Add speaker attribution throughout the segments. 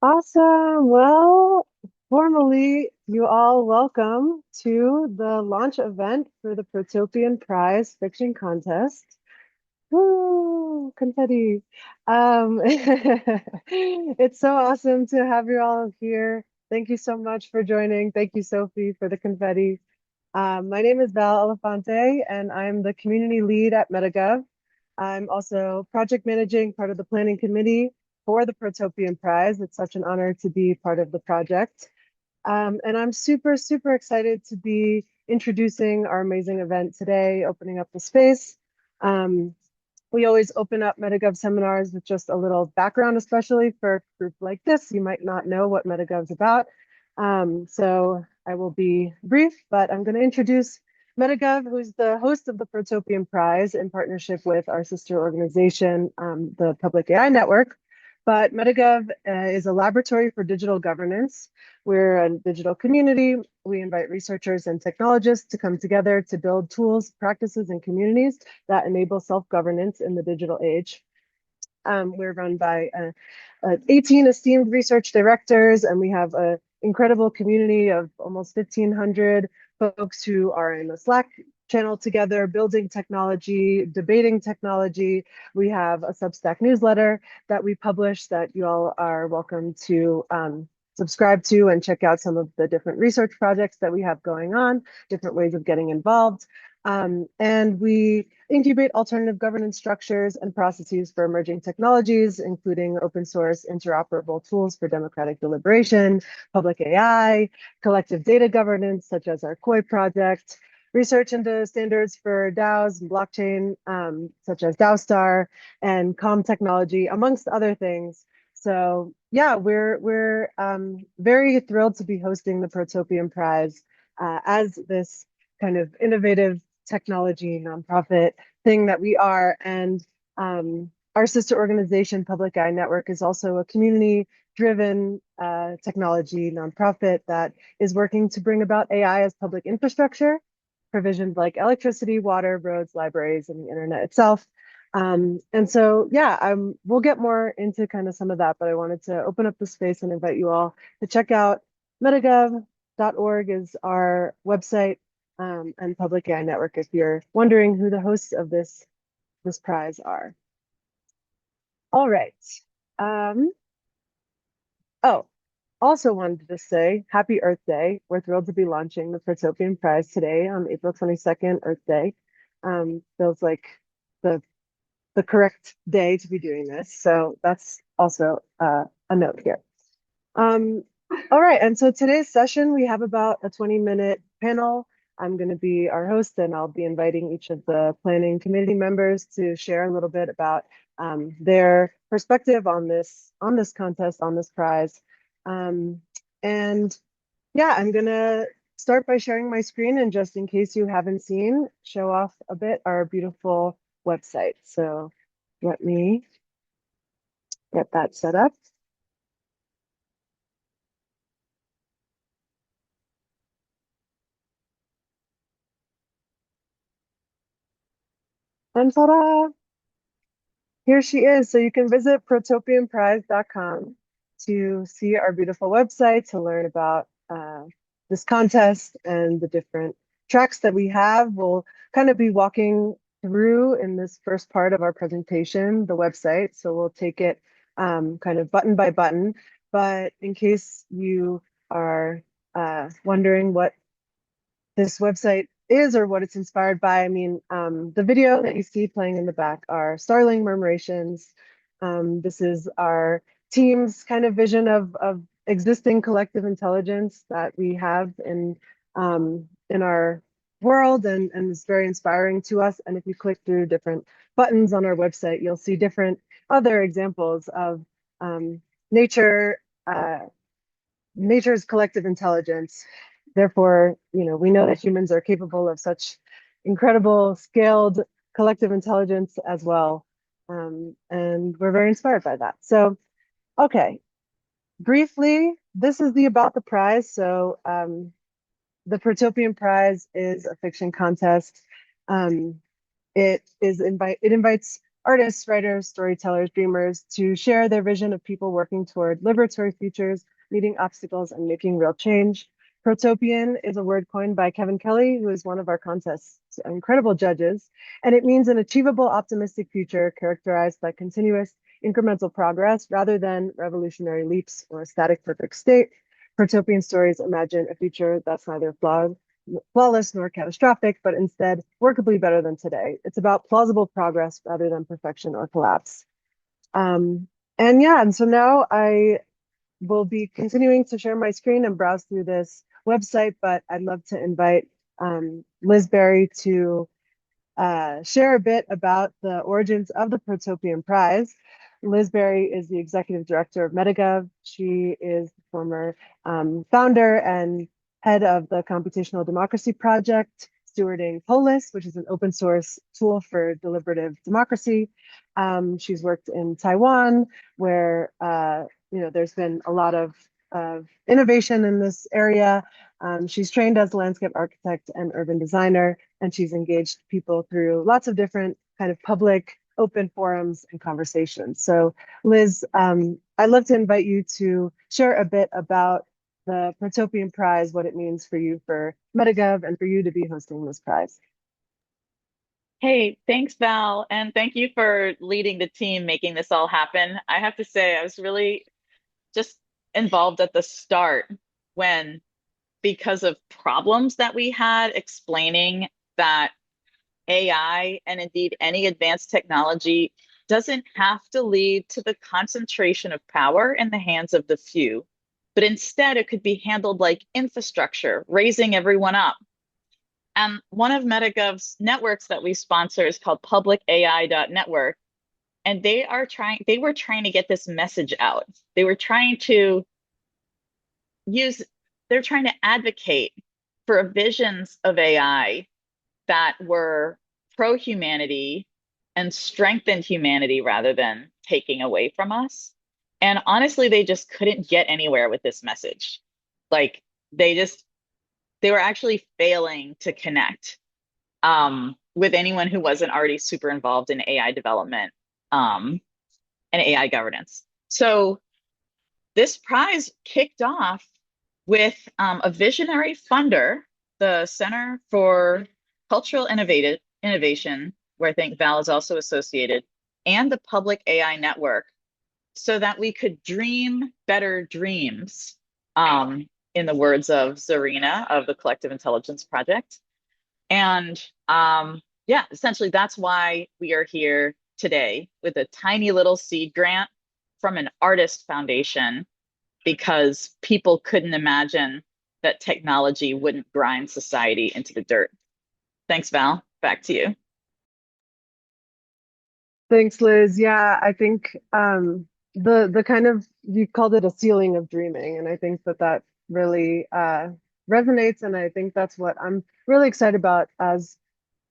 Speaker 1: Awesome. Well, formally, you all welcome to the launch event for the Protopian Prize Fiction Contest. Woo, confetti. It's so awesome to have you all here. Thank you so much for joining. Thank you, Sophie, for the confetti. My name is Val Elefante, and I'm the community lead at Metagov. I'm also project managing part of the planning committee for the Protopian Prize. It's such an honor to be part of the project. And I'm super, super excited to be introducing our amazing event today, opening up the space. Um, we always open up Metagov seminars with just a little background, especially for a group like this. You might not know what Metagov's about. So I will be brief, but I'm going to introduce Metagov, who's the host of the Protopian Prize in partnership with our sister organization, the Public AI Network. But Metagov is a laboratory for digital governance. We're a digital community. We invite researchers and technologists to come together to build tools, practices, and communities that enable self-governance in the digital age. We're run by 18 esteemed research directors, and we have an incredible community of almost 1,500 folks who are in the Slack channel together, building technology, debating technology. We have a Substack newsletter that we publish that you all are welcome to subscribe to and check out some of the different research projects that we have going on, different ways of getting involved. And we incubate alternative governance structures and processes for emerging technologies, including open source interoperable tools for democratic deliberation, public AI, collective data governance, such as our KOI project, research into standards for DAOs and blockchain, such as DAOstar, and calm technology, amongst other things. So yeah, we're very thrilled to be hosting the Protopian Prize as this kind of innovative technology nonprofit thing that we are. And our sister organization, Public Eye Network, is also a community-driven technology nonprofit that is working to bring about AI as public infrastructure, provisions like electricity, water, roads, libraries, and the internet itself. And so, yeah, we'll get more into kind of some of that, but I wanted to open up the space and invite you all to check out metagov.org is our website, and Public AI Network if you're wondering who the hosts of this prize are. All right. Um, oh, also wanted to say Happy Earth Day. We're thrilled to be launching the Protopian Prize today on April 22nd, Earth Day. Feels like the correct day to be doing this. So that's also a note here. All right, and so today's session, we have about a 20-minute panel. I'm going to be our host, and I'll be inviting each of the planning committee members to share a little bit about their perspective on this contest, on this prize. And yeah, I'm going to start by sharing my screen, and just in case you haven't seen, show off a bit our beautiful website. So let me get that set up. And ta-da! Here she is. So you can visit protopianprize.com to see our beautiful website, to learn about this contest and the different tracks that we have. We'll kind of be walking through in this first part of our presentation, the website. So we'll take it kind of button by button. But in case you are wondering what this website is or what it's inspired by. I mean, the video that you see playing in the back are Starling Murmurations. This is our team's kind of vision of existing collective intelligence that we have in our world, and it's very inspiring to us. And if you click through different buttons on our website, you'll see different other examples of nature, nature's collective intelligence. Therefore, we know that humans are capable of such incredible scaled collective intelligence as well. And we're very inspired by that. So, okay, briefly, this is the about the prize. So the Protopian Prize is a fiction contest. It invites artists, writers, storytellers, dreamers to share their vision of people working toward liberatory futures, meeting obstacles, and making real change. Protopian is a word coined by Kevin Kelly, who is one of our contest's incredible judges, and it means an achievable, optimistic future characterized by continuous, incremental progress rather than revolutionary leaps or a static, perfect state. Protopian stories imagine a future that's neither flawless nor catastrophic, but instead workably better than today. It's about plausible progress rather than perfection or collapse. And so now I will be continuing to share my screen and browse through this website, but I'd love to invite Liz Berry to share a bit about the origins of the Protopian Prize. Liz Berry is the executive director of Metagov. She is the former founder and head of the Computational Democracy Project, stewarding Polis, which is an open source tool for deliberative democracy. She's worked in Taiwan, where there's been a lot of innovation in this area. She's trained as a landscape architect and urban designer, and she's engaged people through lots of different kind of public open forums and conversations. So Liz, I'd love to invite you to share a bit about the Protopian Prize, what it means for you for Metagov and for you to be hosting this prize.
Speaker 2: Hey, thanks, Val, and thank you for leading the team making this all happen. I have to say, I was really just involved at the start when, because of problems that we had explaining that AI and indeed any advanced technology doesn't have to lead to the concentration of power in the hands of the few, but instead it could be handled like infrastructure, raising everyone up. And one of Metagov's networks that we sponsor is called publicai.network. And they were trying to get this message out. They were trying to they're trying to advocate for visions of AI that were pro-humanity and strengthened humanity rather than taking away from us. And honestly, they just couldn't get anywhere with this message. Like they were actually failing to connect with anyone who wasn't already super involved in AI development and AI governance. So this prize kicked off with a visionary funder, the Center for Cultural Innovation, where I think Val is also associated, and the Public AI Network, so that we could dream better dreams, in the words of Zarina of the Collective Intelligence Project. And essentially that's why we are here today with a tiny little seed grant from an artist foundation, because people couldn't imagine that technology wouldn't grind society into the dirt. Thanks, Val. Back to you.
Speaker 1: Thanks, Liz. Yeah, I think the kind of, you called it a ceiling of dreaming, and I think that really resonates, and I think that's what I'm really excited about. As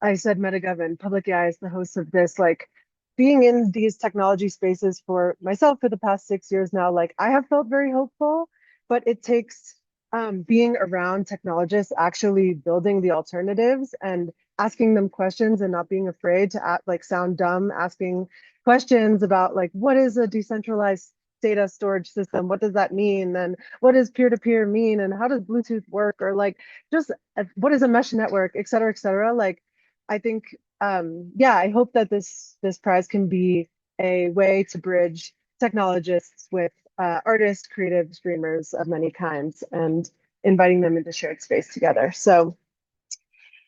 Speaker 1: I said, Metagov and Public AI is the host of this, like being in these technology spaces for myself for the past 6 years now, like I have felt very hopeful, but it takes being around technologists actually building the alternatives and asking them questions and not being afraid to act, like sound dumb, asking questions about like, what is a decentralized data storage system? What does that mean? And what does peer-to-peer mean? And how does Bluetooth work? Or like, just what is a mesh network, et cetera, et cetera. Like, I think, I hope that this prize can be a way to bridge technologists with artists, creative streamers of many kinds, and inviting them into shared space together. So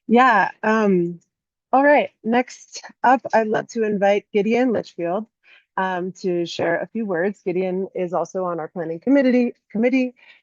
Speaker 1: yeah, all right. Next up, I'd love to invite Gideon Litchfield to share a few words. Gideon is also on our planning committee.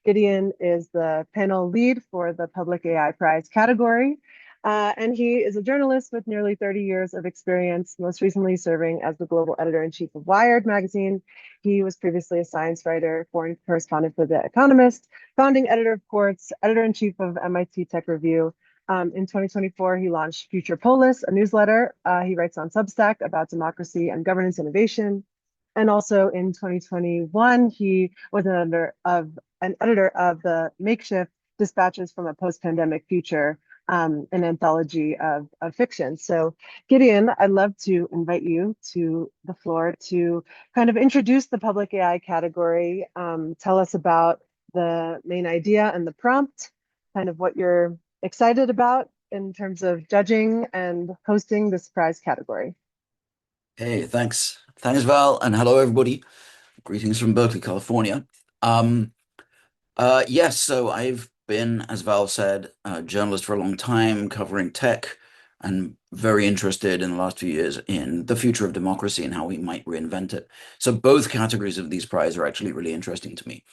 Speaker 1: Gideon is the panel lead for the Public AI Prize category. And he is a journalist with nearly 30 years of experience, most recently serving as the global editor-in-chief of Wired magazine. He was previously a science writer, foreign correspondent for The Economist, founding editor of Quartz, editor-in-chief of MIT Tech Review. In 2024, he launched Future Polis, a newsletter. He writes on Substack about democracy and governance innovation. And also in 2021, he was an editor of the makeshift Dispatches from a Post-Pandemic Future, an anthology of fiction. So, Gideon, I'd love to invite you to the floor to kind of introduce the public AI category, tell us about the main idea and the prompt, kind of what you're excited about in terms of judging and hosting this prize category.
Speaker 3: Hey, thanks. Thanks, Val, and hello, everybody. Greetings from Berkeley, California. Um, yes, so I've been, as Val said, a journalist for a long time, covering tech, and very interested in the last few years in the future of democracy and how we might reinvent it. So both categories of these prizes are actually really interesting to me.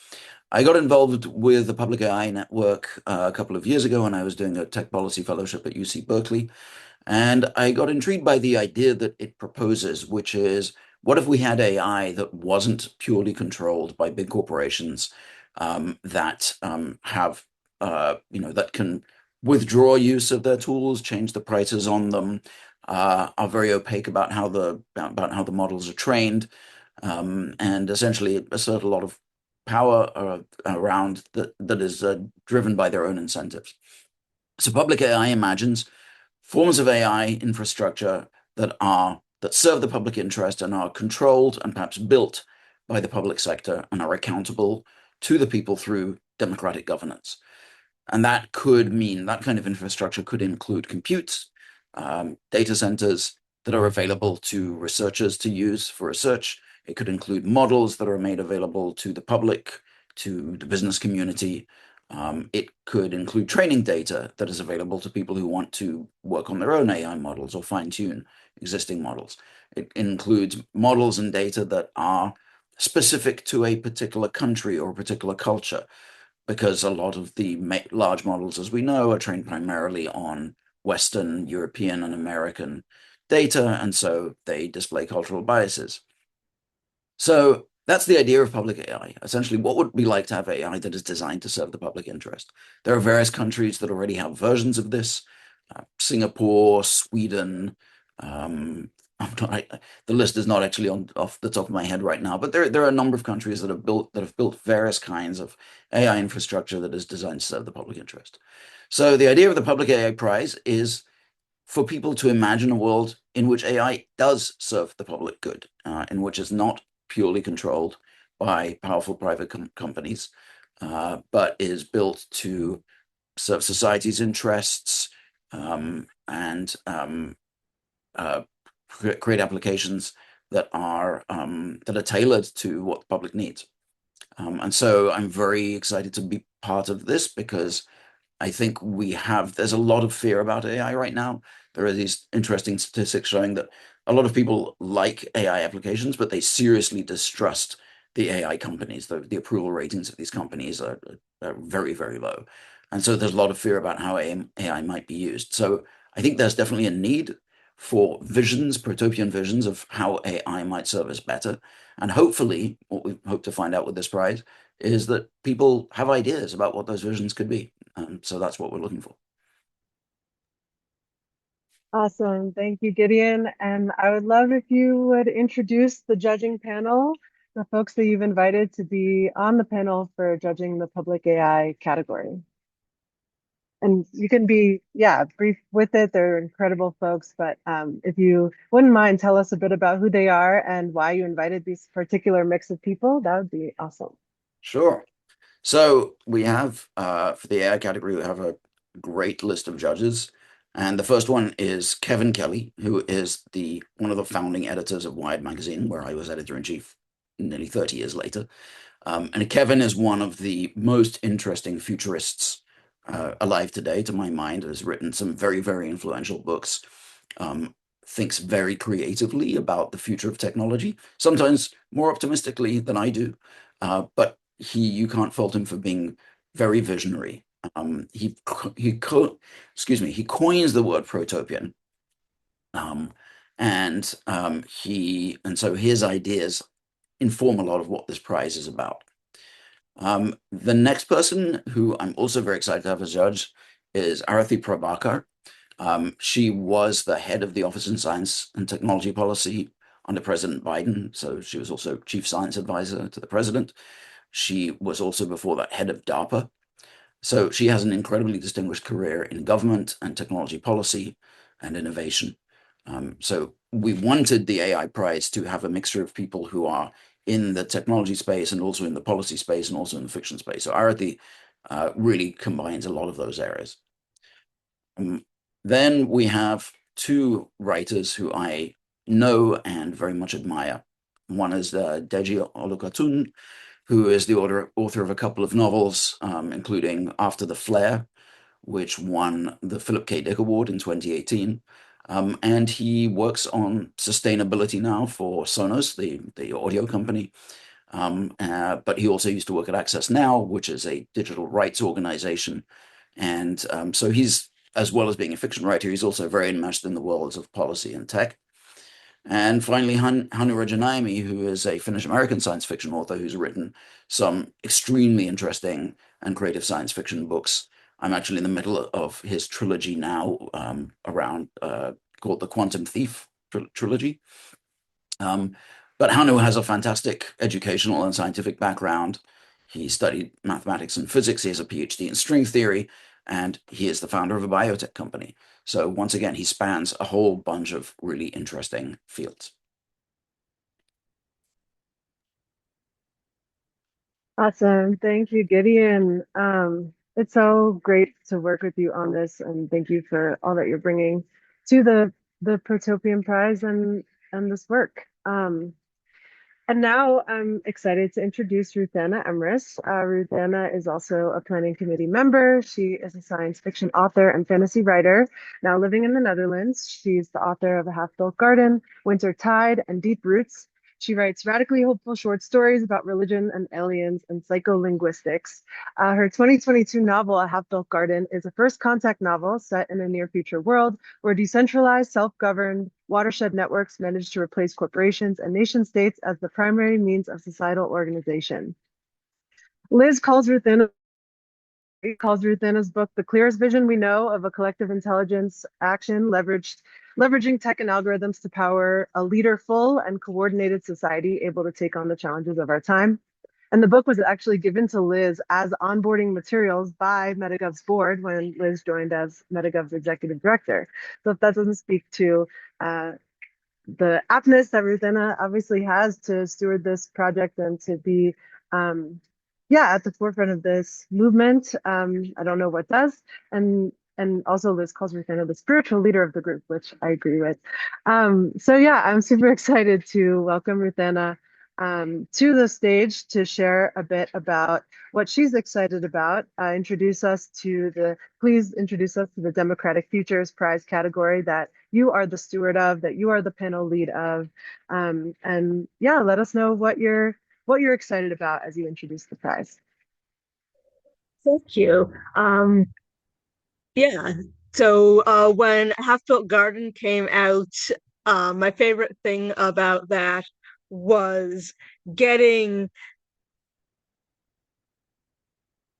Speaker 3: I got involved with the Public AI Network a couple of years ago when I was doing a tech policy fellowship at UC Berkeley. And I got intrigued by the idea that it proposes, which is, what if we had AI that wasn't purely controlled by big corporations, that have, that can withdraw use of their tools, change the prices on them, are very opaque about how the models are trained, and essentially assert a lot of power around that is driven by their own incentives. So public AI imagines forms of AI infrastructure that serve the public interest and are controlled and perhaps built by the public sector and are accountable to the people through democratic governance. And that could mean that kind of infrastructure could include compute, data centers that are available to researchers to use for research. It could include models that are made available to the public, to the business community. It could include training data that is available to people who want to work on their own AI models or fine-tune existing models. It includes models and data that are specific to a particular country or a particular culture, because a lot of the large models, as we know, are trained primarily on Western, European, and American data, and so they display cultural biases. So that's the idea of public AI. Essentially, what would it be like to have AI that is designed to serve the public interest? There are various countries that already have versions of this. Singapore, Sweden. The list is not actually off the top of my head right now, but there are a number of countries that have built various kinds of AI infrastructure that is designed to serve the public interest. So the idea of the Public AI Prize is for people to imagine a world in which AI does serve the public good, in which it's not purely controlled by powerful private companies, but is built to serve society's interests, and create applications that are tailored to what the public needs. And so I'm very excited to be part of this, because I think there's a lot of fear about AI right now. There are these interesting statistics showing that a lot of people like AI applications, but they seriously distrust the AI companies. The approval ratings of these companies are very, very low. And so there's a lot of fear about how AI might be used. So I think there's definitely a need for protopian visions of how AI might serve us better. And hopefully, what we hope to find out with this prize is that people have ideas about what those visions could be. So that's what we're looking for.
Speaker 1: Awesome. Thank you, Gideon. And I would love if you would introduce the judging panel, the folks that you've invited to be on the panel for judging the public AI category. And you can be, brief with it. They're incredible folks, but if you wouldn't mind, tell us a bit about who they are and why you invited these particular mix of people. That would be awesome.
Speaker 3: Sure. So we have, for the AI category, we have a great list of judges. And the first one is Kevin Kelly, who is one of the founding editors of Wired Magazine, where I was editor-in-chief nearly 30 years later. And Kevin is one of the most interesting futurists alive today, to my mind. Has written some very, very influential books, thinks very creatively about the future of technology, sometimes more optimistically than I do. But you can't fault him for being very visionary. He coins the word protopian, and so his ideas inform a lot of what this prize is about. The next person who I'm also very excited to have as judge is Arathi Prabhakar. She was the head of the Office in Science and Technology Policy under President Biden, so she was also chief science advisor to the president. She was also before that head of DARPA. So she has an incredibly distinguished career in government and technology policy and innovation. So we wanted the AI prize to have a mixture of people who are in the technology space and also in the policy space and also in the fiction space. So Arati really combines a lot of those areas. Then we have two writers who I know and very much admire. One is Deji Olukatun, who is the author of a couple of novels, including After the Flare, which won the Philip K. Dick Award in 2018. And he works on sustainability now for Sonos, the audio company. But he also used to work at Access Now, which is a digital rights organization. And so he's, as well as being a fiction writer, he's also very enmeshed in the worlds of policy and tech. And finally, Hannu Rajaniemi, who is a Finnish-American science fiction author who's written some extremely interesting and creative science fiction books. I'm actually in the middle of his trilogy now, called the Quantum Thief trilogy. But Hannu has a fantastic educational and scientific background. He studied mathematics and physics. He has a PhD in string theory, and he is the founder of a biotech company. So once again, he spans a whole bunch of really interesting fields.
Speaker 1: Awesome. Thank you, Gideon. It's so great to work with you on this, and thank you for all that you're bringing to the Protopian Prize and this work. And now I'm excited to introduce Ruth-Anna Emrys. Ruth-Anna is also a planning committee member. She is a science fiction author and fantasy writer, now living in the Netherlands. She's the author of A Half-Built Garden, Winter Tide, and Deep Roots. She writes radically hopeful short stories about religion and aliens and psycholinguistics. Her 2022 novel, A Half-Built Garden, is a first contact novel set in a near future world where decentralized, self-governed watershed networks manage to replace corporations and nation states as the primary means of societal organization. Liz calls Ruth-Anna's book the clearest vision we know of a collective intelligence action leveraging tech and algorithms to power a leaderful and coordinated society able to take on the challenges of our time. And the book was actually given to Liz as onboarding materials by Metagov's board when Liz joined as Metagov's executive director. So if that doesn't speak to the aptness that Ruth-Anna obviously has to steward this project and to be at the forefront of this movement, I don't know what does. And also Liz calls Ruth-Anna the spiritual leader of the group, which I agree with. So yeah, I'm super excited to welcome Ruth-Anna to the stage to share a bit about what she's excited about. Please introduce us to the Democratic Futures Prize category that you are the steward of, that you are the panel lead of. And yeah, let us know what you're excited about as you introduce the prize.
Speaker 4: Thank you. So when Half-Built Garden came out, my favorite thing about that was getting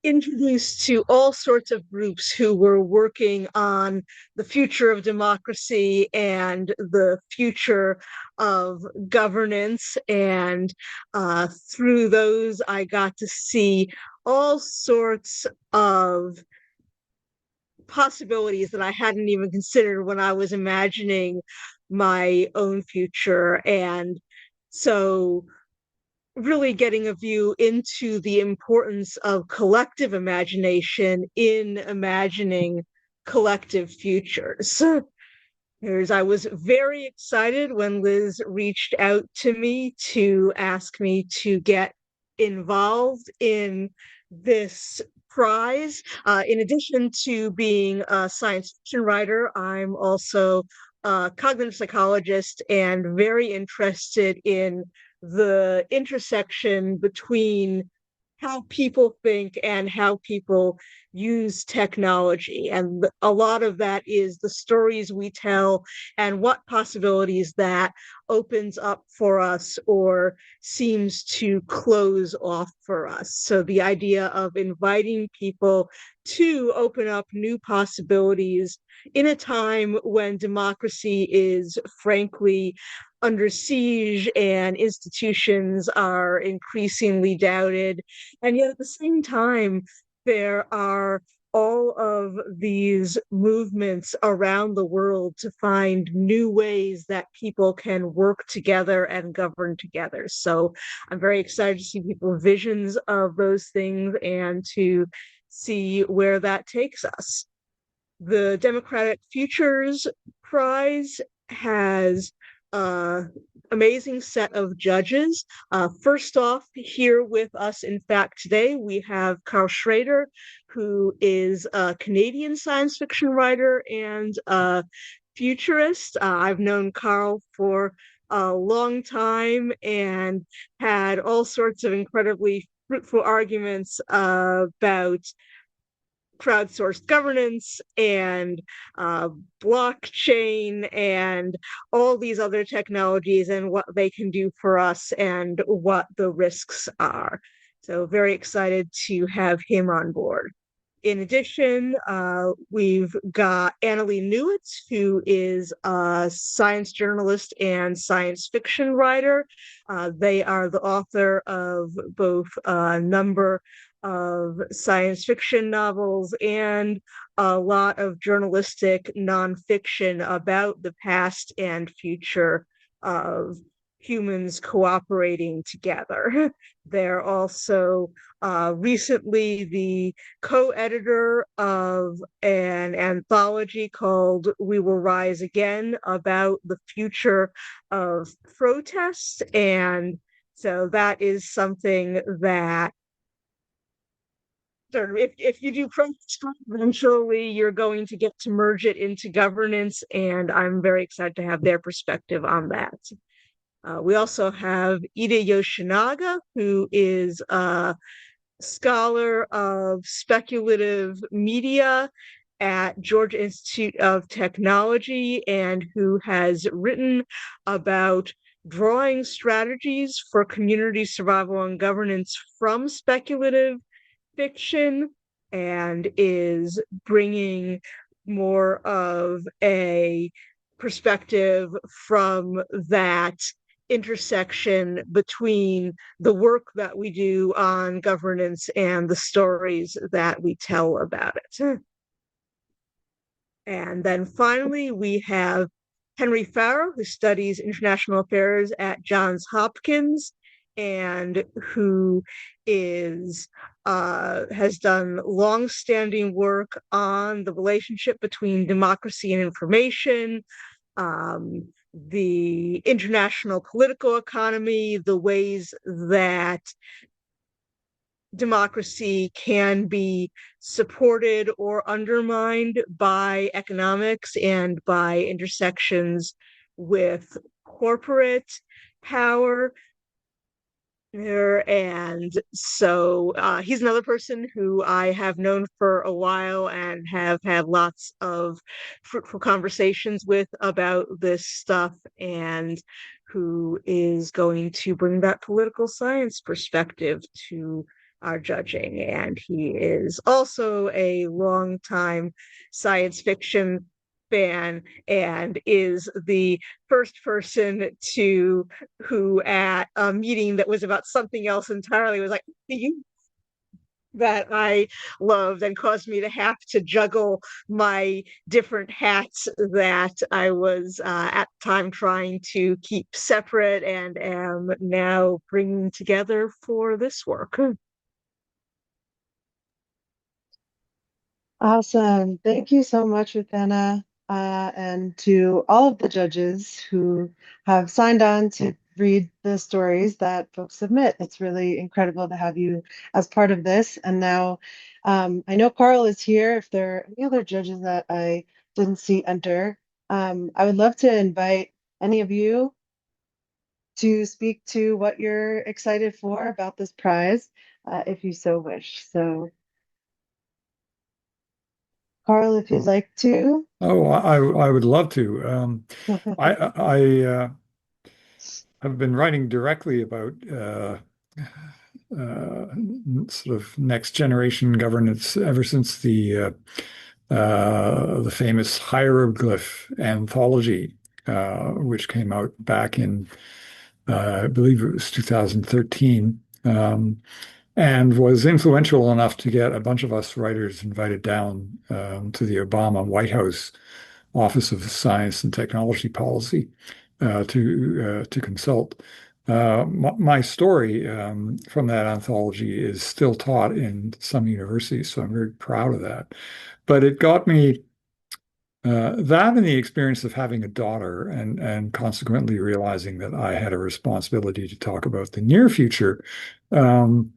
Speaker 4: introduced to all sorts of groups who were working on the future of democracy and the future of governance. And through those, I got to see all sorts of possibilities that I hadn't even considered when I was imagining my own future. And so really getting a view into the importance of collective imagination in imagining collective futures. I was very excited when Liz reached out to me to ask me to get involved in this prize. In addition to being a science fiction writer, I'm also a cognitive psychologist and very interested in the intersection between how people think and how people use technology. And a lot of that is the stories we tell and what possibilities that opens up for us or seems to close off for us. So the idea of inviting people to open up new possibilities in a time when democracy is frankly under siege and institutions are increasingly doubted. And yet at the same time, there are all of these movements around the world to find new ways that people can work together and govern together. So I'm very excited to see people's visions of those things and to see where that takes us. The Democratic Futures Prize has an amazing set of judges. First off, here with us, in fact, today, we have Carl Schrader, who is a Canadian science fiction writer and a futurist. I've known Carl for a long time and had all sorts of incredibly fruitful arguments about crowdsourced governance and blockchain and all these other technologies and what they can do for us and what the risks are. So very excited to have him on board. In addition, we've got Annalee Newitz, who is a science journalist and science fiction writer. They are the author of both a number of science fiction novels and a lot of journalistic nonfiction about the past and future of humans cooperating together. They're also recently the co-editor of an anthology called We Will Rise Again about the future of protest. And so that is something that if you do protest, eventually you're going to get to merge it into governance, and I'm very excited to have their perspective on that. We also have Ida Yoshinaga, who is a scholar of speculative media at Georgia Institute of Technology and who has written about drawing strategies for community survival and governance from speculative fiction and is bringing more of a perspective from that intersection between the work that we do on governance and the stories that we tell about it. And then finally, we have Henry Farrow, who studies international affairs at Johns Hopkins and who is has done long-standing work on the relationship between democracy and information, the international political economy, the ways that democracy can be supported or undermined by economics and by intersections with corporate power. And so he's another person who I have known for a while and have had lots of fruitful conversations with about this stuff, and who is going to bring that political science perspective to our judging. And he is also a longtime science fiction fan and is the first person who at a meeting that was about something else entirely was like, that I loved and caused me to have to juggle my different hats that I was at the time trying to keep separate and am now bringing together for this work.
Speaker 1: Awesome. Thank you so much, Ruthana, and to all of the judges who have signed on to read the stories that folks submit. It's really incredible to have you as part of this. And now I know Carl is here. If there are any other judges that I didn't see enter, I would love to invite any of you to speak to what you're excited for about this prize, if you so wish. So Carl, if you'd like to.
Speaker 5: Oh, I would love to. I have been writing directly about sort of next generation governance ever since the famous hieroglyph anthology, which came out back in I believe it was 2013. and was influential enough to get a bunch of us writers invited down to the Obama White House Office of Science and Technology Policy to consult. My story from that anthology is still taught in some universities, so I'm very proud of that. But it got me that and the experience of having a daughter and consequently realizing that I had a responsibility to talk about the near future um,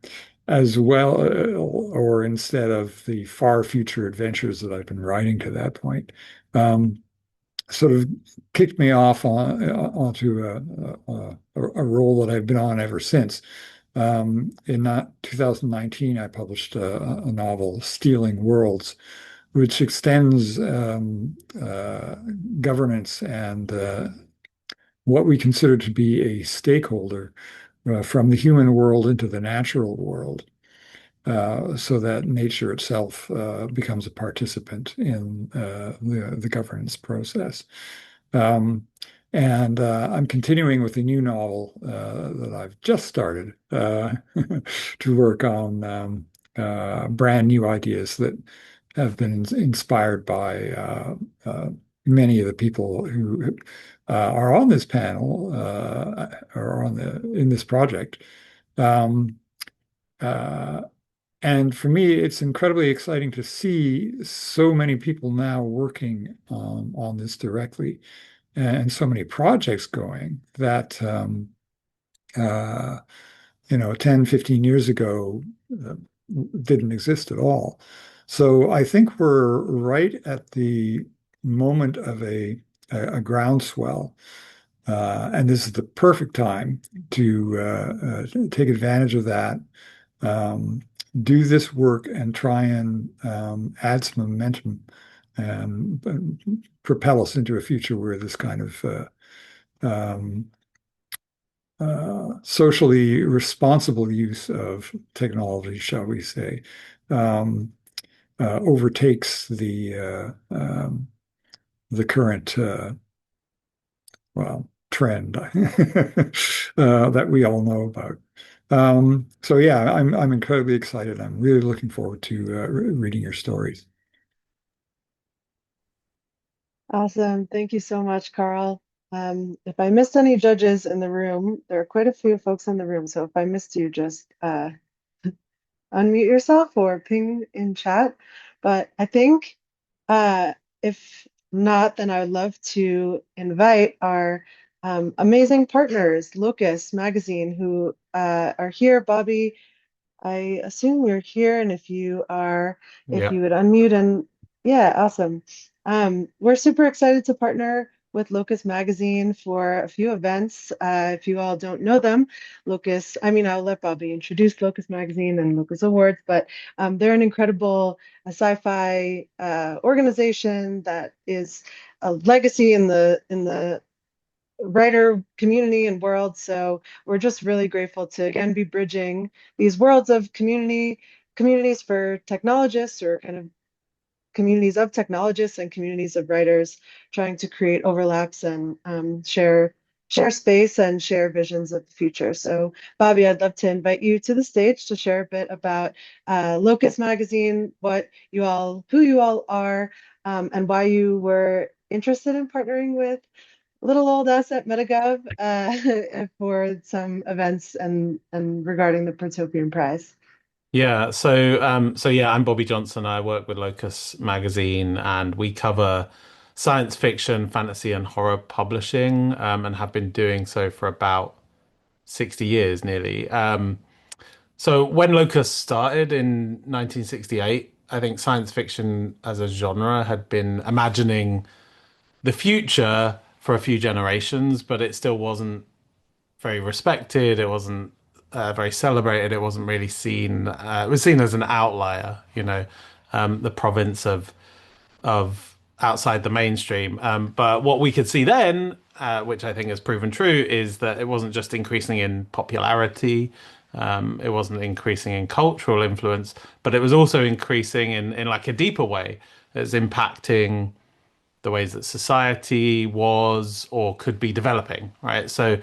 Speaker 5: as well, or instead of the far future adventures that I've been writing to that point. Um, Sort of kicked me off onto a role that I've been on ever since. In 2019, I published a novel, Stealing Worlds, which extends governance and what we consider to be a stakeholder from the human world into the natural world, so that nature itself becomes a participant in the governance process. Um, and I'm continuing with a new novel that I've just started to work on brand new ideas that have been inspired by many of the people who are on this panel or in this project. Um, uh, and for me, it's incredibly exciting to see so many people now working on this directly and so many projects going that, uh, 10, 15 years ago uh, didn't exist at all. So I think we're right at the moment of a groundswell. And this is the perfect time to take advantage of that, um, do this work and try and add some momentum and propel us into a future where this kind of um, socially responsible use of technology, shall we say, um, overtakes the current trend that we all know about. So yeah, I'm incredibly excited. I'm really looking forward to reading your stories.
Speaker 1: Awesome. Thank you so much, Carl. If I missed any judges in the room, there are quite a few folks in the room. So if I missed you, just unmute yourself or ping in chat. But I think if not, then I would love to invite our amazing partners, Locus Magazine, who are here. Bobby, I assume you're here, and if you are, if
Speaker 6: Yeah.
Speaker 1: you would unmute and yeah, awesome. We're super excited to partner with Locus Magazine for a few events. If you all don't know them, I'll let Bobby introduce Locus Magazine and Locus Awards, but they're an incredible sci-fi organization that is a legacy in the writer community and world. So we're just really grateful to again be bridging these worlds of communities for technologists or kind of communities of technologists and communities of writers, trying to create overlaps and share space and share visions of the future. So Bobby, I'd love to invite you to the stage to share a bit about Locus Magazine, who you all are, and why you were interested in partnering with little old us at Metagov for some events and regarding the Protopian Prize.
Speaker 6: Yeah. So yeah, I'm Bobby Johnson. I work with Locus Magazine and we cover science fiction, fantasy, and horror publishing, and have been doing so for about 60 years nearly. So when Locus started in 1968, I think science fiction as a genre had been imagining the future for a few generations, but it still wasn't very respected. It wasn't very celebrated. It wasn't really seen. It was seen as an outlier, the province of outside the mainstream. But what we could see then, which I think has proven true, is that it wasn't just increasing in popularity. It wasn't increasing in cultural influence, but it was also increasing in like a deeper way. It's impacting the ways that society was or could be developing, right? So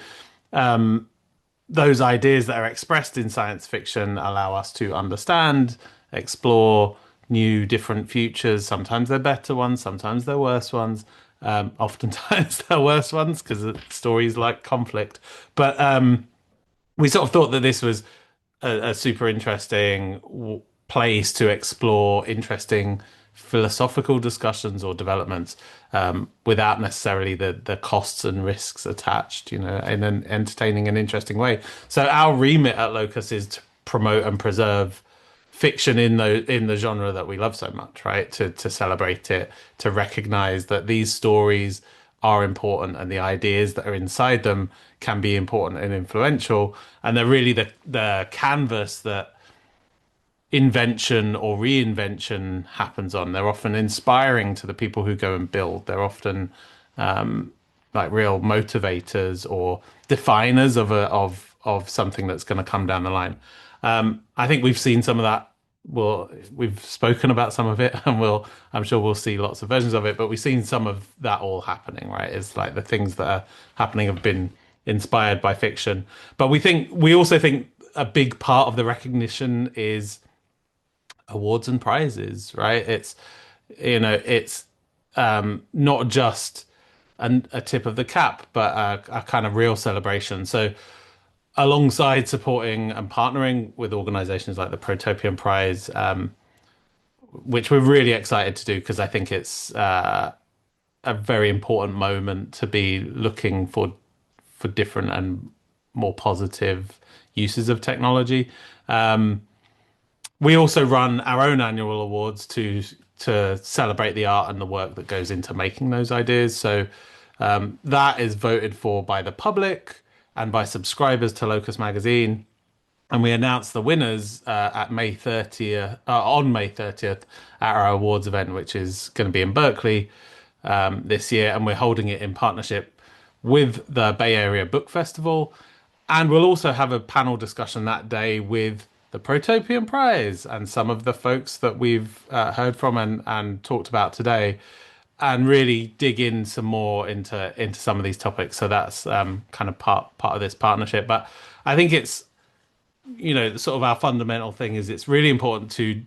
Speaker 6: those ideas that are expressed in science fiction allow us to understand, explore new, different futures. Sometimes they're better ones, sometimes they're worse ones. Oftentimes they're worse ones because stories like conflict. But we sort of thought that this was a super interesting place to explore interesting philosophical discussions or developments without necessarily the costs and risks attached, you know, in an entertaining and interesting way. So our remit at Locus is to promote and preserve fiction in the genre that we love so much, right? To celebrate it, to recognize that these stories are important and the ideas that are inside them can be important and influential, and they're really the canvas that invention or reinvention happens on. They're often inspiring to the people who go and build. They're often like real motivators or definers of something that's going to come down the line. I think we've seen some of that. Well, we've spoken about some of it, and I'm sure we'll see lots of versions of it. But we've seen some of that all happening, right? It's like the things that are happening have been inspired by fiction. But we also think a big part of the recognition is awards and prizes, right? It's, you know, it's not just a tip of the cap, but a kind of real celebration. So alongside supporting and partnering with organizations like the Protopian Prize, which we're really excited to do because I think it's a very important moment to be looking for different and more positive uses of technology. We also run our own annual awards to celebrate the art and the work that goes into making those ideas. So that is voted for by the public and by subscribers to Locus Magazine. And we announced the winners at May 30th, on May 30th at our awards event, which is going to be in Berkeley this year. And we're holding it in partnership with the Bay Area Book Festival. And we'll also have a panel discussion that day with the Protopian Prize and some of the folks that we've heard from and talked about today, and really dig in some more into some of these topics. So that's kind of part of this partnership. But I think it's, you know, sort of our fundamental thing is it's really important to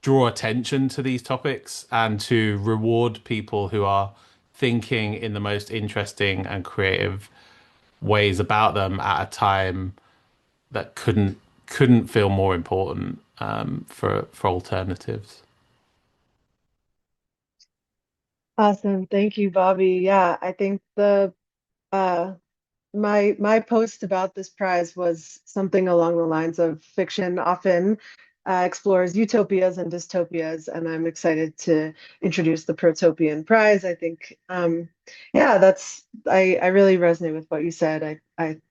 Speaker 6: draw attention to these topics and to reward people who are thinking in the most interesting and creative ways about them at a time that couldn't feel more important for alternatives.
Speaker 1: Awesome. Thank you, Bobby. Yeah, I think the uh my post about this prize was something along the lines of fiction often explores utopias and dystopias, and I'm excited to introduce the Protopian Prize. I think yeah, I really resonate with what you said. I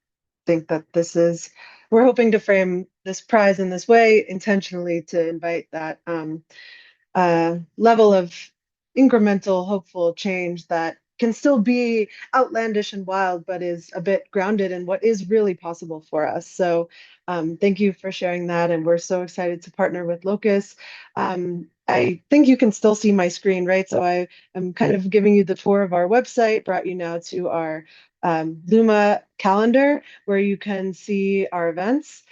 Speaker 1: think that we're hoping to frame this prize in this way intentionally to invite that level of incremental, hopeful change that can still be outlandish and wild, but is a bit grounded in what is really possible for us. So thank you for sharing that. And we're so excited to partner with Locus. I think you can still see my screen, right? So I am kind of giving you the tour of our website, brought you now to our Luma calendar, where you can see our events.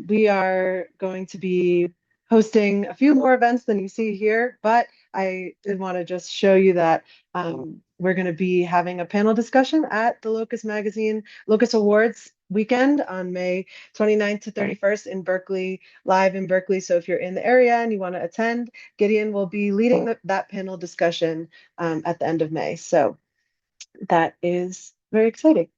Speaker 1: We are going to be hosting a few more events than you see here, but I did want to just show you that we're going to be having a panel discussion at the Locus Magazine Locus Awards weekend on May 29th to 31st in Berkeley, live in Berkeley. So if you're in the area and you want to attend, Gideon will be leading that panel discussion at the end of May. So that is very exciting.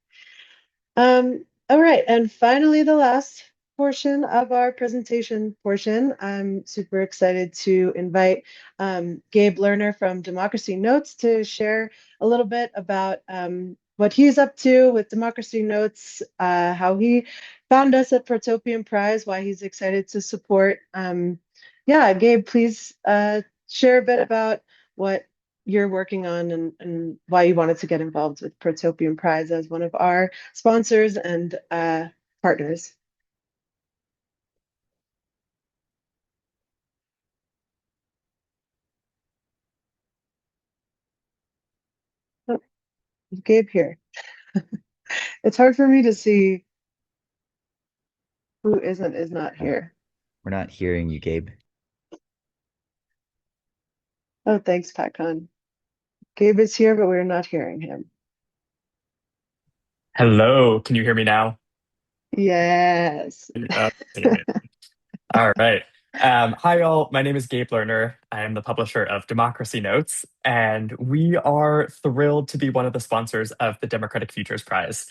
Speaker 1: All right, and finally, the last portion of our presentation portion, I'm super excited to invite Gabe Lerner from Democracy Notes to share a little bit about what he's up to with Democracy Notes, how he found us at Protopian Prize, why he's excited to support. Yeah, Gabe, please share a bit about what you're working on and why you wanted to get involved with Protopian Prize as one of our sponsors and partners. Oh, is Gabe here? It's hard for me to see Who isn't is not here.
Speaker 7: We're not hearing you, Gabe.
Speaker 1: Oh, thanks, PatCon. Gabe is here, but we're not hearing him.
Speaker 8: Hello, can you hear me now?
Speaker 1: Yes.
Speaker 8: All right. Hi, all. My name is Gabe Lerner. I am the publisher of Democracy Notes, and we are thrilled to be one of the sponsors of the Democratic Futures Prize.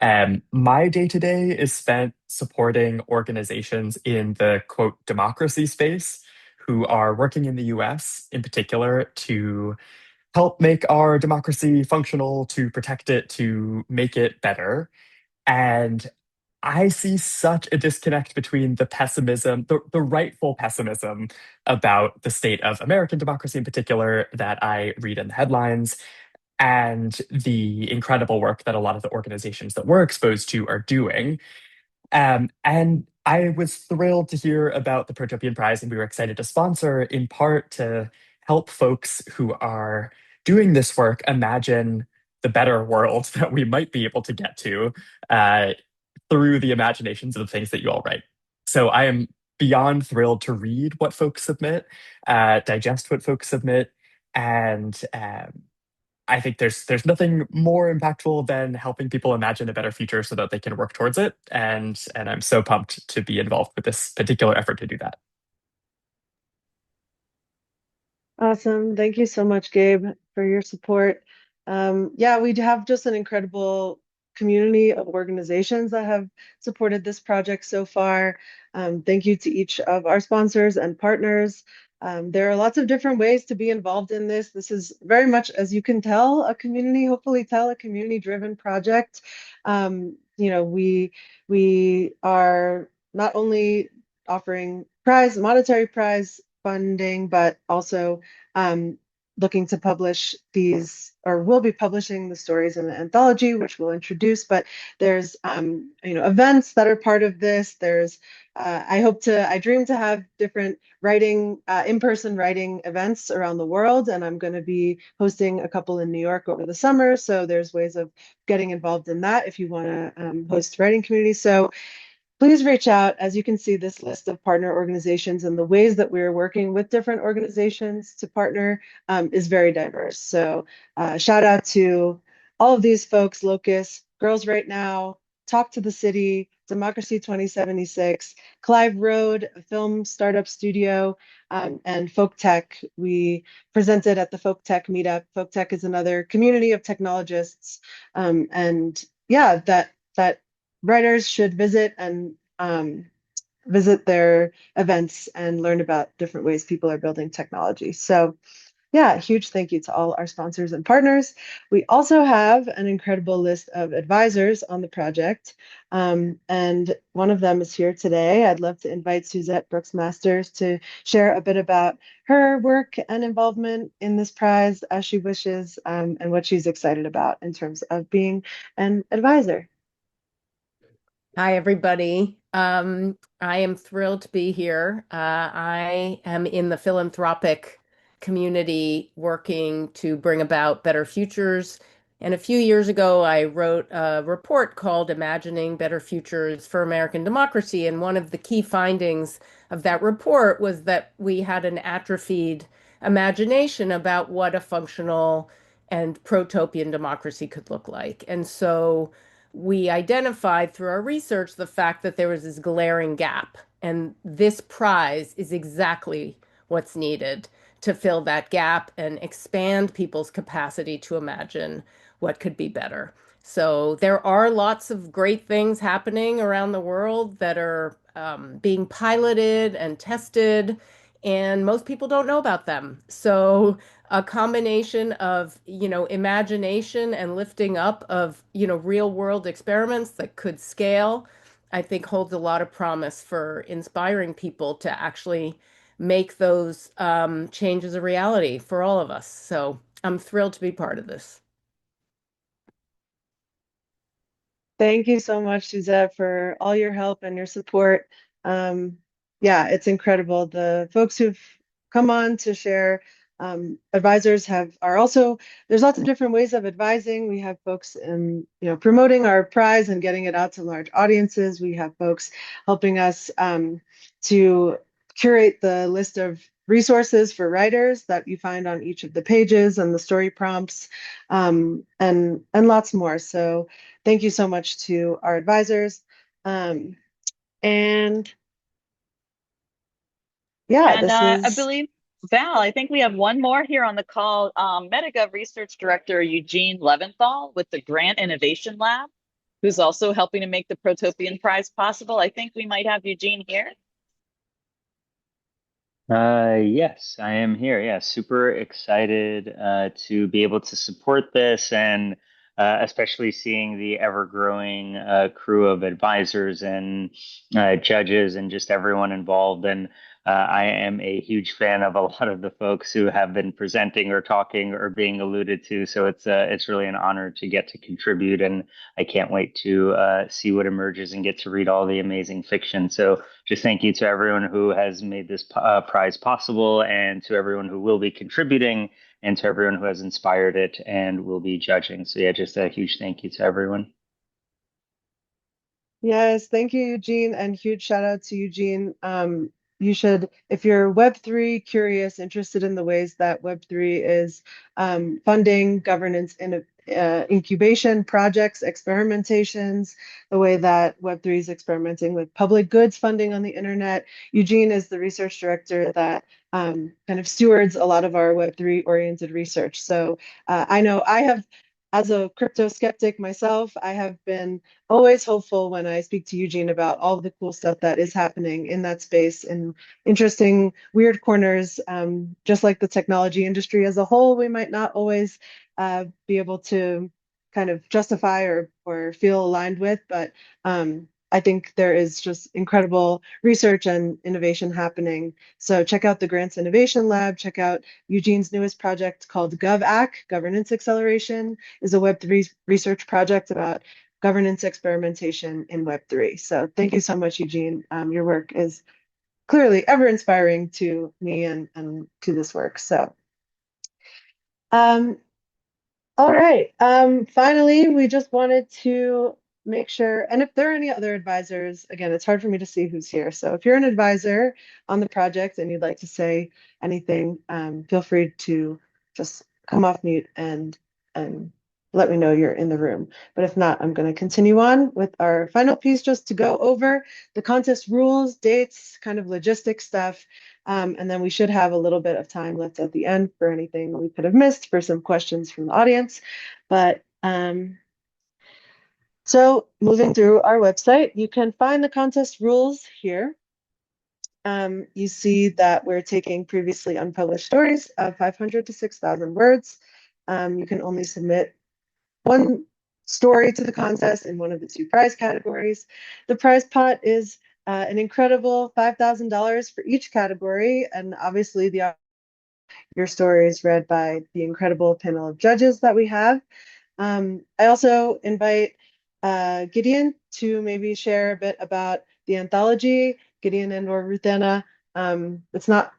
Speaker 8: My day to day is spent supporting organizations in the quote democracy space who are working in the US in particular to help make our democracy functional, to protect it, to make it better. And I see such a disconnect between the pessimism, the rightful pessimism about the state of American democracy in particular that I read in the headlines, and the incredible work that a lot of the organizations that we're exposed to are doing. And I was thrilled to hear about the Protopian Prize, and we were excited to sponsor in part to help folks who are doing this work imagine the better world that we might be able to get to through the imaginations of the things that you all write. So I am beyond thrilled to read what folks submit, digest what folks submit, and I think there's nothing more impactful than helping people imagine a better future so that they can work towards it. And I'm so pumped to be involved with this particular effort to do that.
Speaker 1: Awesome. Thank you so much, Gabe, for your support. Yeah, we have just an incredible community of organizations that have supported this project so far. Thank you to each of our sponsors and partners. There are lots of different ways to be involved in this. This is very much, as you can tell, hopefully tell, a community-driven project. We are not only offering monetary prize funding, but also looking to publish these, or will be publishing the stories in the anthology, which we'll introduce. But there's events that are part of this. There's I dream to have different writing, in-person writing events around the world, and I'm going to be hosting a couple in New York over the summer. So there's ways of getting involved in that if you want to host writing communities. So please reach out. As you can see, this list of partner organizations and the ways that we're working with different organizations to partner is very diverse. So shout out to all of these folks: Locus, Girls Right Now, Talk to the City, Democracy 2076, Clive Road, a film startup studio, and Folk Tech. We presented at the Folk Tech meetup. Folk Tech is another community of technologists, and yeah, that writers should visit and visit their events and learn about different ways people are building technology. So yeah, huge thank you to all our sponsors and partners. We also have an incredible list of advisors on the project, and one of them is here today. I'd love to invite Suzette Brooks-Masters to share a bit about her work and involvement in this prize as she wishes, and what she's excited about in terms of being an advisor.
Speaker 9: Hi, everybody. I am thrilled to be here. I am in the philanthropic community working to bring about better futures. And a few years ago, I wrote a report called Imagining Better Futures for American Democracy. And one of the key findings of that report was that we had an atrophied imagination about what a functional and protopian democracy could look like. And so we identified through our research the fact that there was this glaring gap. And this prize is exactly what's needed to fill that gap and expand people's capacity to imagine what could be better. So there are lots of great things happening around the world that are being piloted and tested, and most people don't know about them. So a combination of, imagination and lifting up of, real world experiments that could scale, I think holds a lot of promise for inspiring people to actually make those changes a reality for all of us. So I'm thrilled to be part of this.
Speaker 1: Thank you so much, Suzette, for all your help and your support. Yeah, it's incredible. The folks who've come on to share Advisors are also, there's lots of different ways of advising. We have folks in, promoting our prize and getting it out to large audiences. We have folks helping us to curate the list of resources for writers that you find on each of the pages and the story prompts, and lots more. So thank you so much to our advisors. And yeah,
Speaker 2: And
Speaker 1: this is.
Speaker 2: I believe, Val, I think we have one more here on the call. Metagov Research Director Eugene Leventhal with the Grant Innovation Lab, who's also helping to make the Protopian Prize possible. I think we might have Eugene here.
Speaker 10: Yes, I am here. Yeah, super excited to be able to support this, and especially seeing the ever-growing crew of advisors and judges and just everyone involved. And I am a huge fan of a lot of the folks who have been presenting or talking or being alluded to. So it's really an honor to get to contribute, and I can't wait to see what emerges and get to read all the amazing fiction. So just thank you to everyone who has made this prize possible, and to everyone who will be contributing, and to everyone who has inspired it and will be judging. So yeah, just a huge thank you to everyone.
Speaker 1: Yes, thank you, Eugene, and huge shout out to Eugene. You should, if you're Web3 curious, interested in the ways that Web3 is funding governance in incubation projects, experimentations, the way that Web3 is experimenting with public goods funding on the internet. Eugene is the research director that kind of stewards a lot of our Web3 oriented research. So I know I have, as a crypto skeptic myself, I have been always hopeful when I speak to Eugene about all the cool stuff that is happening in that space in interesting, weird corners. Just like the technology industry as a whole, we might not always be able to kind of justify or feel aligned with, but I think there is just incredible research and innovation happening. So check out the Grants Innovation Lab, check out Eugene's newest project called GovAC, Governance Acceleration, is a Web3 research project about governance experimentation in Web3. So thank you so much, Eugene. Your work is clearly ever inspiring to me and to this work. So, all right. Finally, we just wanted to make sure, and if there are any other advisors, again, it's hard for me to see who's here. So if you're an advisor on the project and you'd like to say anything, feel free to just come off mute and let me know you're in the room. But if not, I'm going to continue on with our final piece just to go over the contest rules, dates, kind of logistic stuff. And then we should have a little bit of time left at the end for anything we could have missed, for some questions from the audience. But so moving through our website, you can find the contest rules here. You see that we're taking previously unpublished stories of 500 to 6,000 words. You can only submit one story to the contest in one of the two prize categories. The prize pot is an incredible $5,000 for each category, and obviously your story is read by the incredible panel of judges that we have. I also invite Gideon to maybe share a bit about the anthology, Gideon and or Ruthanna. It's not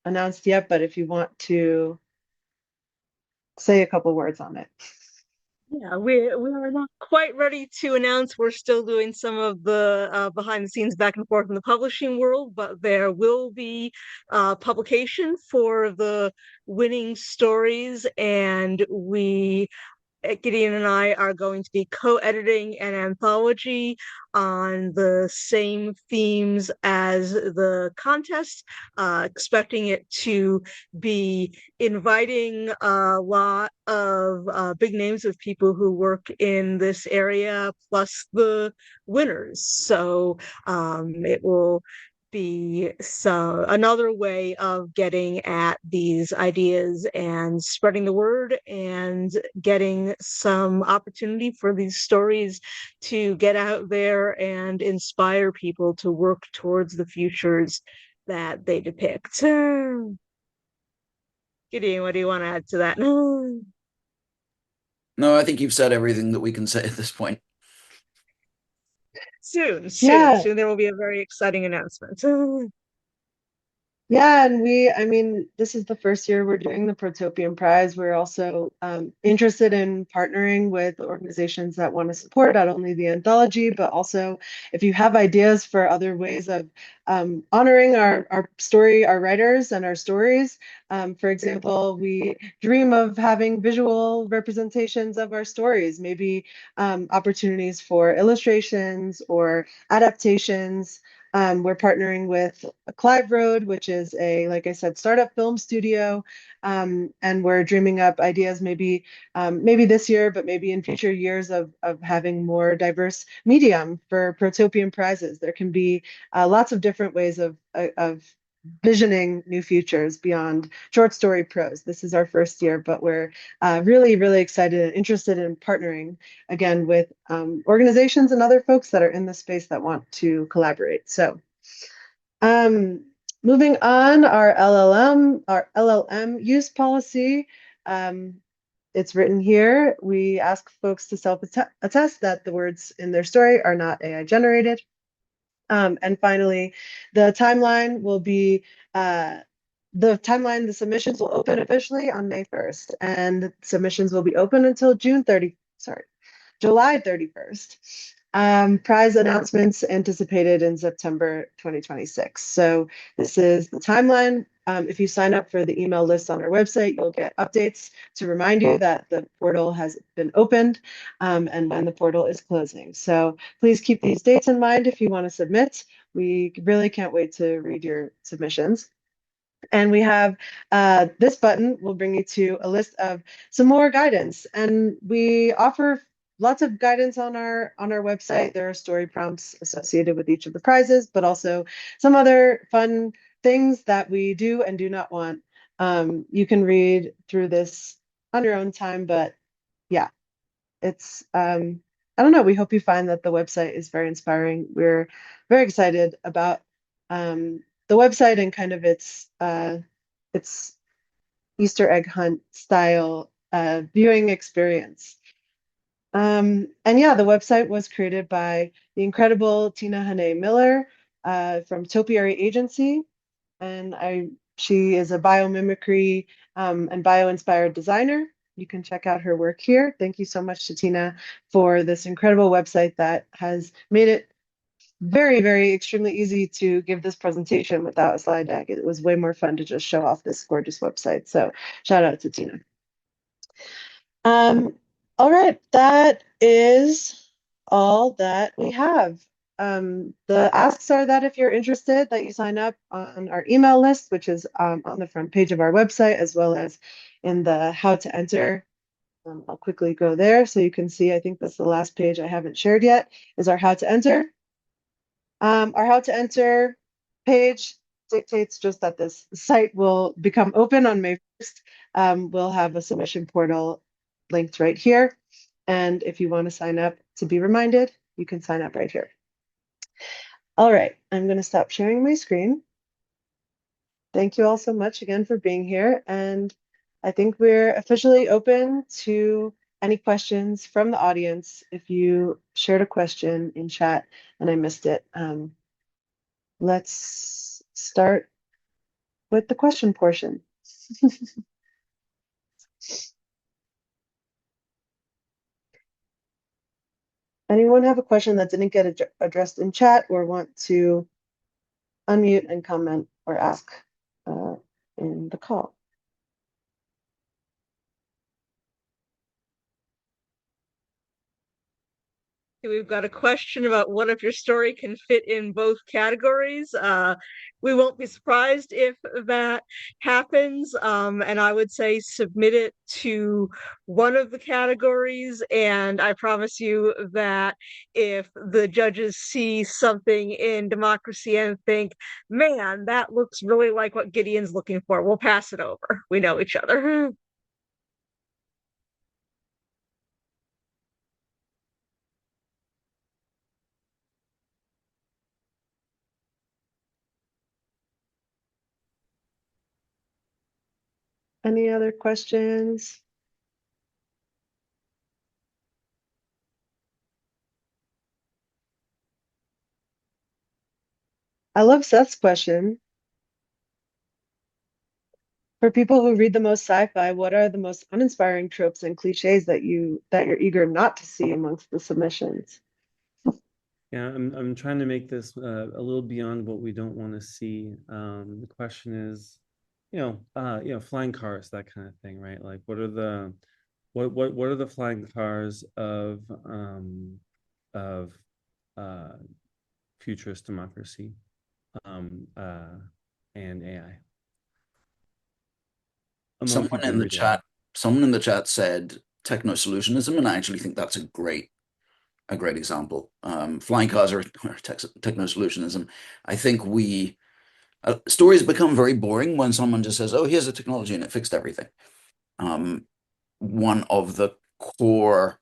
Speaker 1: announced yet, but if you want to say a couple words on it.
Speaker 4: Yeah, we are not quite ready to announce. We're still doing some of the behind the scenes back and forth in the publishing world, but there will be publication for the winning stories, and Gideon and I are going to be co-editing an anthology on the same themes as the contest, expecting it to be inviting a lot of big names of people who work in this area, plus the winners. So it will be another way of getting at these ideas and spreading the word and getting some opportunity for these stories to get out there and inspire people to work towards the futures that they depict. Gideon, what do you want to add to that?
Speaker 3: No, I think you've said everything that we can say at this point.
Speaker 4: Soon
Speaker 1: Yeah.
Speaker 4: there will be a very exciting announcement.
Speaker 1: Yeah, and I mean, this is the first year we're doing the Protopian Prize. We're also interested in partnering with organizations that want to support not only the anthology, but also if you have ideas for other ways of honoring our writers and our stories. For example, we dream of having visual representations of our stories, maybe opportunities for illustrations or adaptations. We're partnering with Clive Road, which is like I said, startup film studio, and we're dreaming up ideas maybe this year, but maybe in future years of having more diverse medium for Protopian prizes. There can be lots of different ways of visioning new futures beyond short story prose. This is our first year, but we're really, really excited and interested in partnering again with organizations and other folks that are in the space that want to collaborate. So um, moving on, our LLM use policy. It's written here. We ask folks to self-attest that the words in their story are not AI generated. And finally, the timeline will be the submissions will open officially on May 1st, and submissions will be open until July 31st. Prize announcements anticipated in September 2026. So this is the timeline. If you sign up for the email list on our website, you'll get updates to remind you that the portal has been opened and when the portal is closing. So please keep these dates in mind if you want to submit. We really can't wait to read your submissions. And we have this button will bring you to a list of some more guidance. And we offer lots of guidance on our website. There are story prompts associated with each of the prizes, but also some other fun things that we do and do not want. You can read through this on your own time, but yeah, it's I don't know. We hope you find that the website is very inspiring. We're very excited about the website and kind of its Easter egg hunt style viewing experience. And yeah, the website was created by the incredible Tina Hane Miller from Topiary Agency, and she is a biomimicry and bio-inspired designer. You can check out her work here. Thank you so much to Tina for this incredible website that has made it very, very extremely easy to give this presentation without a slide deck. It was way more fun to just show off this gorgeous website. So shout out to Tina. All right, that is all that we have. The asks are that if you're interested, that you sign up on our email list, which is on the front page of our website, as well as in the how to enter. I'll quickly go there so you can see, I think that's the last page I haven't shared yet, is our how to enter. Our how to enter page dictates just that this site will become open on May 1st. We'll have a submission portal linked right here. And if you want to sign up to be reminded, you can sign up right here. All right, I'm going to stop sharing my screen. Thank you all so much again for being here. And I think we're officially open to any questions from the audience. If you shared a question in chat and I missed it, let's start with the question portion. Anyone have a question that didn't get addressed in chat or want to unmute and comment or ask in the call?
Speaker 4: We've got a question about what if your story can fit in both categories. We won't be surprised if that happens. And I would say submit it to one of the categories. And I promise you that if the judges see something in democracy and think, man, that looks really like what Gideon's looking for, we'll pass it over. We know each other.
Speaker 1: Any other questions? I love Seth's question. For people who read the most sci-fi, what are the most uninspiring tropes and cliches that you're eager not to see amongst the submissions?
Speaker 11: Yeah, I'm trying to make this a little beyond what we don't want to see. The question is, flying cars, that kind of thing, right? Like, what are the flying cars of futurist democracy, and AI? Among
Speaker 3: Someone
Speaker 11: people
Speaker 3: in the
Speaker 11: every day.
Speaker 3: someone in the chat said techno solutionism, and I actually think that's a great example. Flying cars are techno solutionism. I think stories become very boring when someone just says, "Oh, here's a technology and it fixed everything." One of the core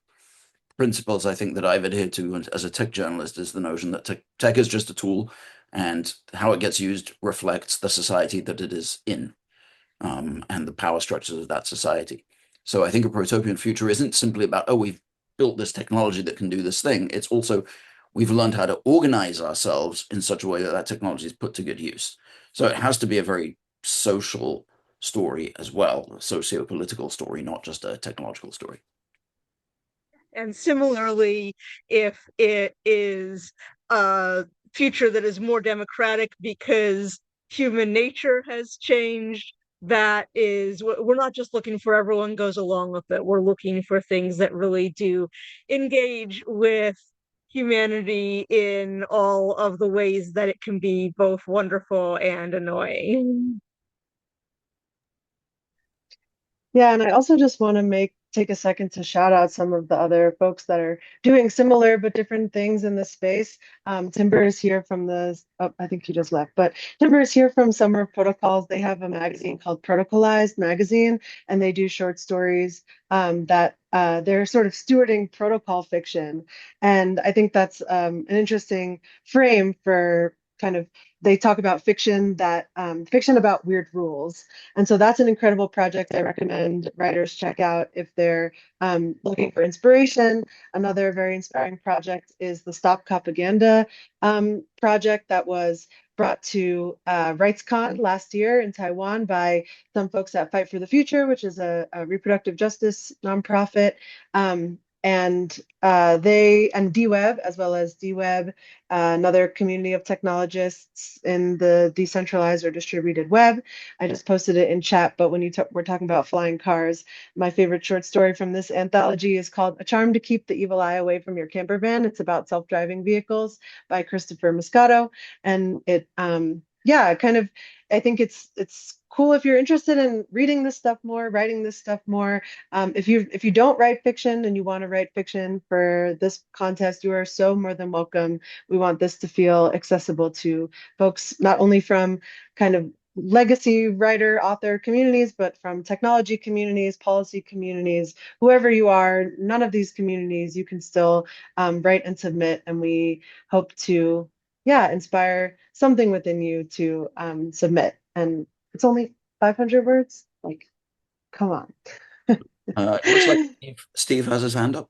Speaker 3: principles I think that I've adhered to as a tech journalist is the notion that tech is just a tool, and how it gets used reflects the society that it is in, and the power structures of that society. So I think a protopian future isn't simply about, oh, we've built this technology that can do this thing. It's also we've learned how to organize ourselves in such a way that technology is put to good use. So it has to be a very social story as well, a socio-political story, not just a technological story.
Speaker 4: And similarly, if it is a future that is more democratic because human nature has changed, we're not just looking for everyone goes along with it. We're looking for things that really do engage with humanity in all of the ways that it can be both wonderful and annoying.
Speaker 1: Yeah, and I also just want to take a second to shout out some of the other folks that are doing similar but different things in the space. Timber is here from I think he just left, but Timber is here from Summer of Protocols. They have a magazine called Protocolized Magazine, and they do short stories that they're sort of stewarding protocol fiction. And I think that's an interesting frame for kind of, they talk about fiction about weird rules. And so that's an incredible project I recommend writers check out if they're looking for inspiration. Another very inspiring project is the Stop Propaganda project that was brought to RightsCon last year in Taiwan by some folks at Fight for the Future, which is a reproductive justice nonprofit. And DWeb, as well as DWeb, another community of technologists in the decentralized or distributed web. I just posted it in chat, but when we're talking about flying cars, my favorite short story from this anthology is called A Charm to Keep the Evil Eye Away from Your Camper Van. It's about self-driving vehicles by Christopher Moscato. And I think it's cool if you're interested in reading this stuff more, writing this stuff more. If you don't write fiction and you want to write fiction for this contest, you are so more than welcome. We want this to feel accessible to folks, not only from kind of legacy writer, author communities, but from technology communities, policy communities, whoever you are, none of these communities, you can still write and submit. And we hope to, inspire something within you to submit. And it's only 500 words. Like, come on.
Speaker 3: It looks like Steve has his hand up.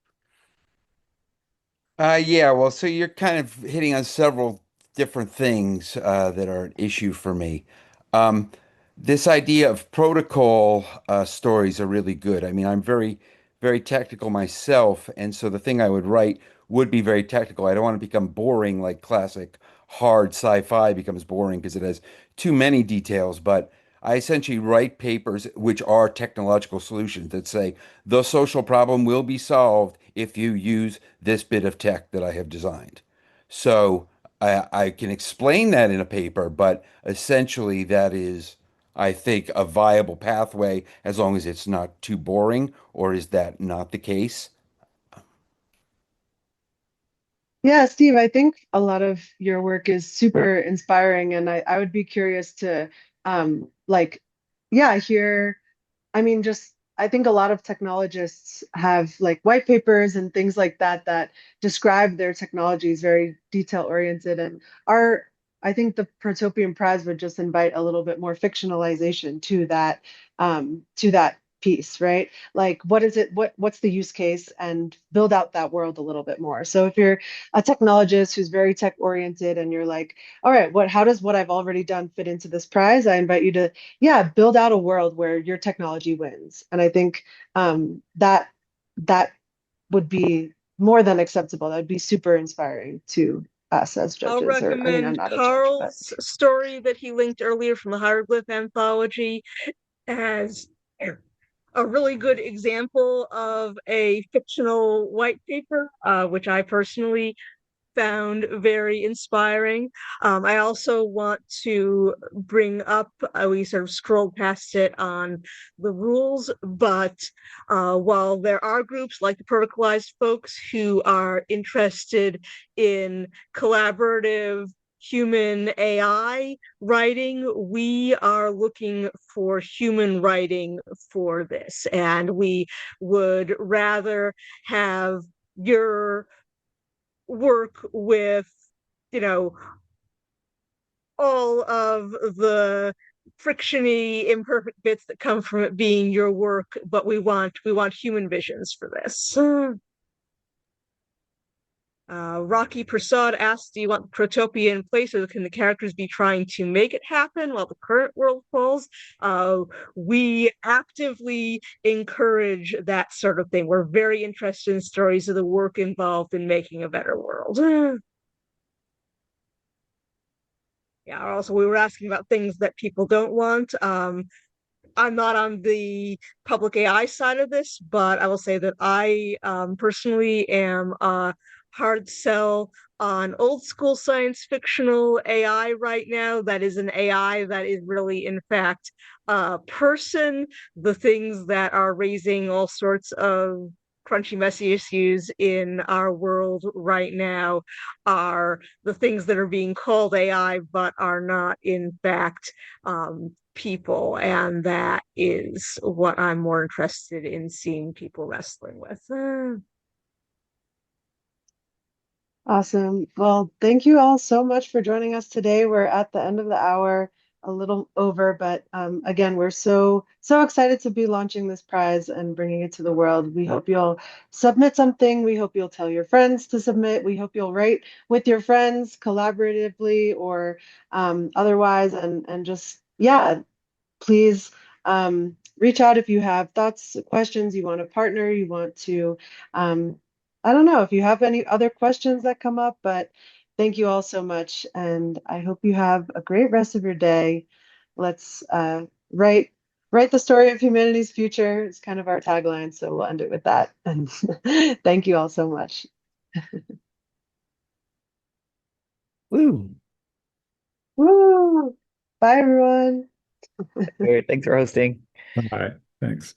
Speaker 12: Yeah, well, so you're kind of hitting on several different things that are an issue for me. Um, this idea of protocol stories are really good. I mean, I'm very, very technical myself, and so the thing I would write would be very technical. I don't want to become boring like classic hard sci-fi becomes boring because it has too many details, but I essentially write papers which are technological solutions that say the social problem will be solved if you use this bit of tech that I have designed. So I can explain that in a paper, but essentially that is, I think, a viable pathway as long as it's not too boring, or is that not the case?
Speaker 1: Yeah, Steve, I think a lot of your work is super inspiring, and I would be curious to like, hear. I mean, just I think a lot of technologists have like white papers and things like that that describe their technologies very detail oriented, and our I think the Protopian Prize would just invite a little bit more fictionalization to that piece, right? Like, what is it? What's the use case, and build out that world a little bit more. So if you're a technologist who's very tech oriented and you're like, all right, how does what I've already done fit into this prize? I invite you to, yeah, build out a world where your technology wins. And I think that would be more than acceptable. That'd be super inspiring to us as
Speaker 4: I'll
Speaker 1: judges. Or, I mean, I'm
Speaker 4: recommend
Speaker 1: not a judge, but
Speaker 4: Carl's story that he linked earlier from the Hieroglyph Anthology as a really good example of a fictional white paper, which I personally found very inspiring. I also want to bring up, we sort of scrolled past it on the rules, but while there are groups like the protocolized folks who are interested in collaborative human AI writing, we are looking for human writing for this. And we would rather have your work with, you know, all of the frictiony imperfect bits that come from it being your work, but we want human visions for this. Rocky Prasad asks, do you want the Protopian in place, or can the characters be trying to make it happen while the current world falls? We actively encourage that sort of thing. We're very interested in stories of the work involved in making a better world. Yeah, also we were asking about things that people don't want. I'm not on the public AI side of this, but I will say that I personally am a hard sell on old school science fictional AI right now. That is an AI that is really, in fact, a person. The things that are raising all sorts of crunchy, messy issues in our world right now are the things that are being called AI, but are not, in fact, people. And that is what I'm more interested in seeing people wrestling with.
Speaker 1: awesome. Well, thank you all so much for joining us today. We're at the end of the hour, a little over, but again, we're so excited to be launching this prize and bringing it to the world. We hope you'll submit something. We hope you'll tell your friends to submit. We hope you'll write with your friends collaboratively or otherwise, and just, yeah, please reach out if you have thoughts, questions, you want to partner, you want to, I don't know if you have any other questions that come up, but thank you all so much. And I hope you have a great rest of your day. Let's write the story of humanity's future. It's kind of our tagline, so we'll end it with that. And thank you all so much.
Speaker 7: Woo!
Speaker 1: Woo! Bye, everyone.
Speaker 7: Great. Thanks for hosting.
Speaker 5: All right. Thanks.